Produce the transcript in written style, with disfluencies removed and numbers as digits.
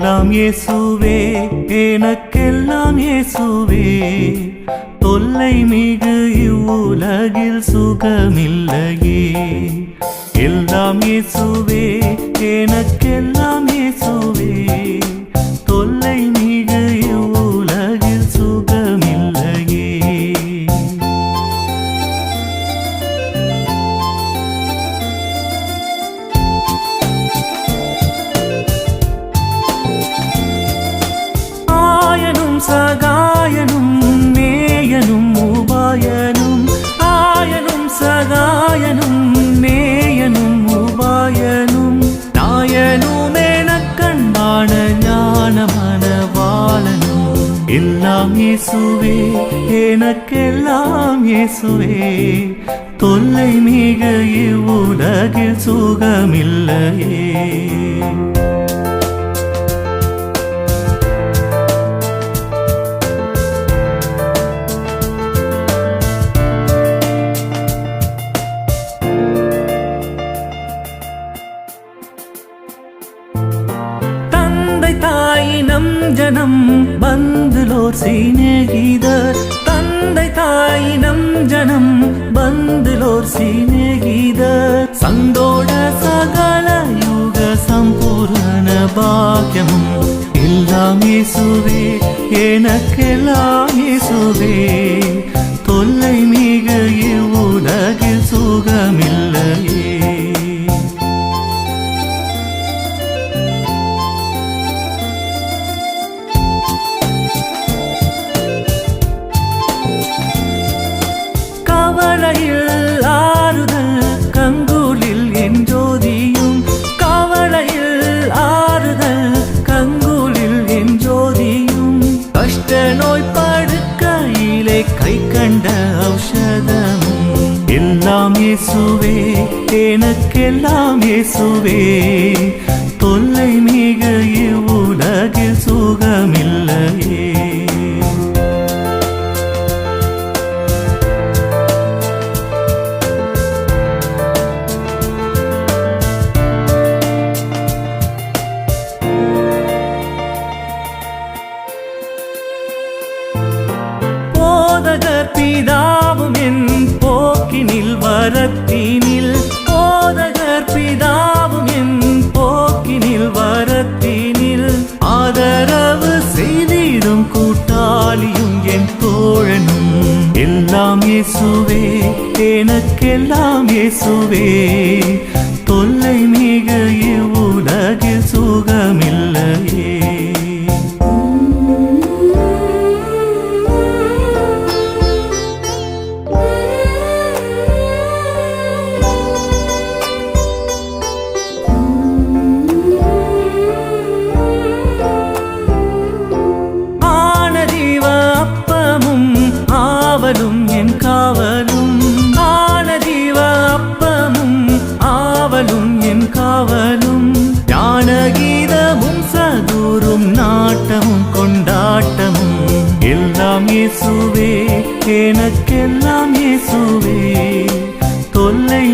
எல்லாம் இயேசுவே எனக்கெல்லாம் இயேசுவே தொல்லை மிகு இவ்வுலகில் சுகமில்லையே எல்லாம் இயேசுவே எனக்கெல்லாம் இயேசுவே தொல்லை மிகு இவ்வுலகில் சுகமில்லையே சகாயனும் நேயனும் உபாயனும் ஆயனும் சகாயனும் நேயனும் உபாயனும் நாயனும் எனக்கண்பான ஞானமனவாளனும் எல்லாம் இயேசுவே எனக்கெல்லாம் இயேசுவே தொல்லை மிக இவ்வுலகில் சுகமில்லையே தாயினம் ஜனம் பந்துலோர் சிநேகிதர் தந்தை தாயினம் ஜனம் பந்துலோர் சிநேகிதர் சந்தோட சகல யுக சம்பூர்ண பாக்கியமும் எல்லாம் இயேசுவே எனக்கெல்லாம் இயேசுவே தொல்லை மிக இவ்வுலகில் சுகமில்லையே கவலையில் ஆறுதல் கங்குலில் என் ஜோதியும் கவலையில் ஆறுதல் கங்குலில் என் ஜோதியும் கஷ்ட நோய் படுக்கையிலே கை கண்ட ஔஷதமும் எல்லாம் இயேசுவே எனக்கெல்லாம் இயேசுவே தொல்லை மிக இவ்வுலகில் சுகமில்லையே பிதாவும் என் போக்கினில் வரத்தினில் போதகர் பிதாவும் என் போக்கினில் வரத்தினில் ஆதரவு செய்திடும் கூட்டாளியும் என் தோழனும் எல்லாம் இயேசுவே எனக்கெல்லாம் இயேசுவே தொல்லை மிக இவ்வுலகில் சுகமில்லையே என் காவலும் ஆனதீவ அப்பமும் ஆவலும் என் காவலும் ஞானகீதமும் சதூரும் நாட்டமும் கொண்டாட்டமும் எல்லாம் இயேசுவே எனக்கெல்லாம் இயேசுவே தொல்லை